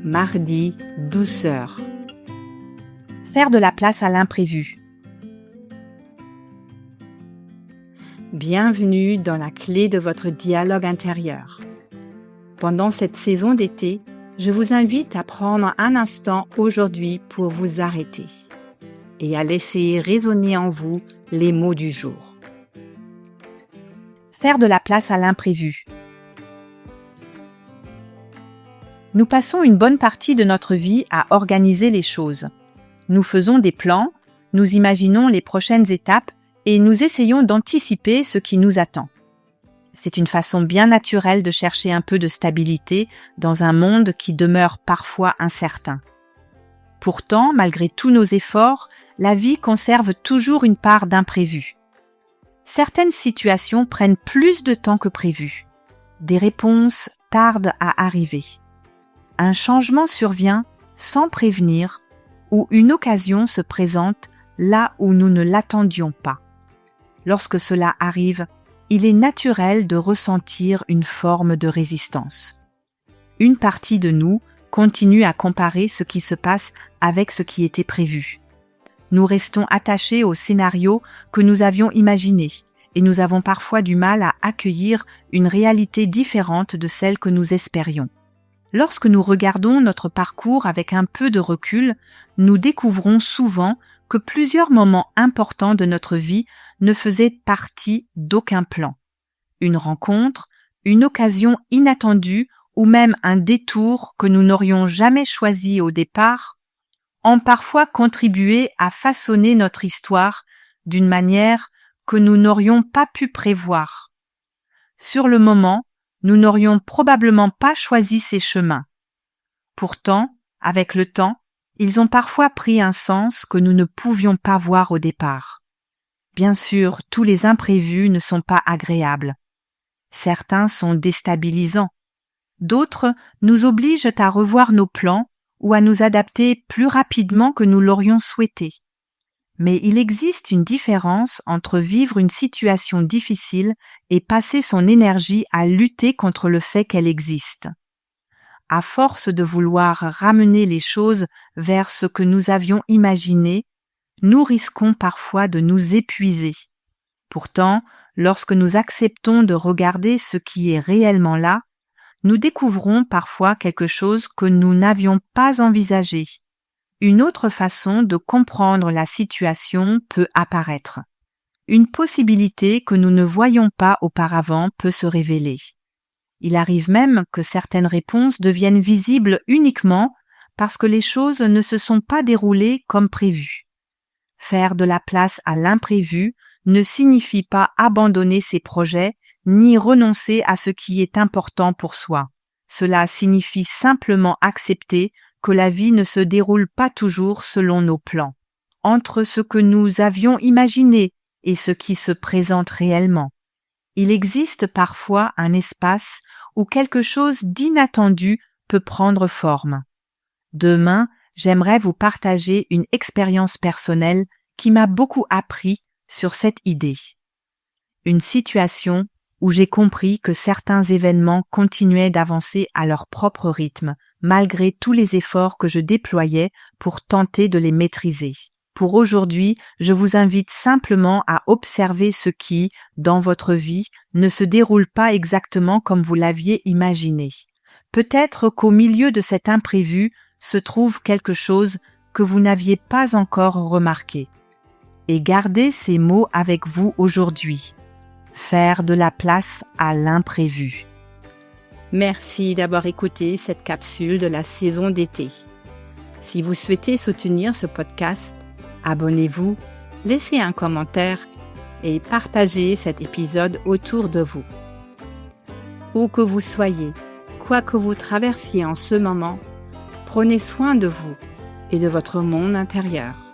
Mardi, douceur. Faire de la place à l'imprévu. Bienvenue dans la clé de votre dialogue intérieur. Pendant cette saison d'été, je vous invite à prendre un instant aujourd'hui pour vous arrêter et à laisser résonner en vous les mots du jour. Faire de la place à l'imprévu. Nous passons une bonne partie de notre vie à organiser les choses. Nous faisons des plans, nous imaginons les prochaines étapes et nous essayons d'anticiper ce qui nous attend. C'est une façon bien naturelle de chercher un peu de stabilité dans un monde qui demeure parfois incertain. Pourtant, malgré tous nos efforts, la vie conserve toujours une part d'imprévu. Certaines situations prennent plus de temps que prévu. Des réponses tardent à arriver. Un changement survient sans prévenir ou une occasion se présente là où nous ne l'attendions pas. Lorsque cela arrive, il est naturel de ressentir une forme de résistance. Une partie de nous continue à comparer ce qui se passe avec ce qui était prévu. Nous restons attachés au scénario que nous avions imaginé et nous avons parfois du mal à accueillir une réalité différente de celle que nous espérions. Lorsque nous regardons notre parcours avec un peu de recul, nous découvrons souvent que plusieurs moments importants de notre vie ne faisaient partie d'aucun plan. Une rencontre, une occasion inattendue ou même un détour que nous n'aurions jamais choisi au départ ont parfois contribué à façonner notre histoire d'une manière que nous n'aurions pas pu prévoir. Sur le moment, nous n'aurions probablement pas choisi ces chemins. Pourtant, avec le temps, ils ont parfois pris un sens que nous ne pouvions pas voir au départ. Bien sûr, tous les imprévus ne sont pas agréables. Certains sont déstabilisants. D'autres nous obligent à revoir nos plans ou à nous adapter plus rapidement que nous l'aurions souhaité. Mais il existe une différence entre vivre une situation difficile et passer son énergie à lutter contre le fait qu'elle existe. À force de vouloir ramener les choses vers ce que nous avions imaginé, nous risquons parfois de nous épuiser. Pourtant, lorsque nous acceptons de regarder ce qui est réellement là, nous découvrons parfois quelque chose que nous n'avions pas envisagé. Une autre façon de comprendre la situation peut apparaître. Une possibilité que nous ne voyions pas auparavant peut se révéler. Il arrive même que certaines réponses deviennent visibles uniquement parce que les choses ne se sont pas déroulées comme prévu. Faire de la place à l'imprévu ne signifie pas abandonner ses projets ni renoncer à ce qui est important pour soi. Cela signifie simplement accepter que la vie ne se déroule pas toujours selon nos plans. Entre ce que nous avions imaginé et ce qui se présente réellement, il existe parfois un espace où quelque chose d'inattendu peut prendre forme. Demain, j'aimerais vous partager une expérience personnelle qui m'a beaucoup appris sur cette idée. Une situation où j'ai compris que certains événements continuaient d'avancer à leur propre rythme, malgré tous les efforts que je déployais pour tenter de les maîtriser. Pour aujourd'hui, je vous invite simplement à observer ce qui, dans votre vie, ne se déroule pas exactement comme vous l'aviez imaginé. Peut-être qu'au milieu de cet imprévu se trouve quelque chose que vous n'aviez pas encore remarqué. Et gardez ces mots avec vous aujourd'hui. Faire de la place à l'imprévu. Merci d'avoir écouté cette capsule de la saison d'été. Si vous souhaitez soutenir ce podcast, abonnez-vous, laissez un commentaire et partagez cet épisode autour de vous. Où que vous soyez, quoi que vous traversiez en ce moment, prenez soin de vous et de votre monde intérieur.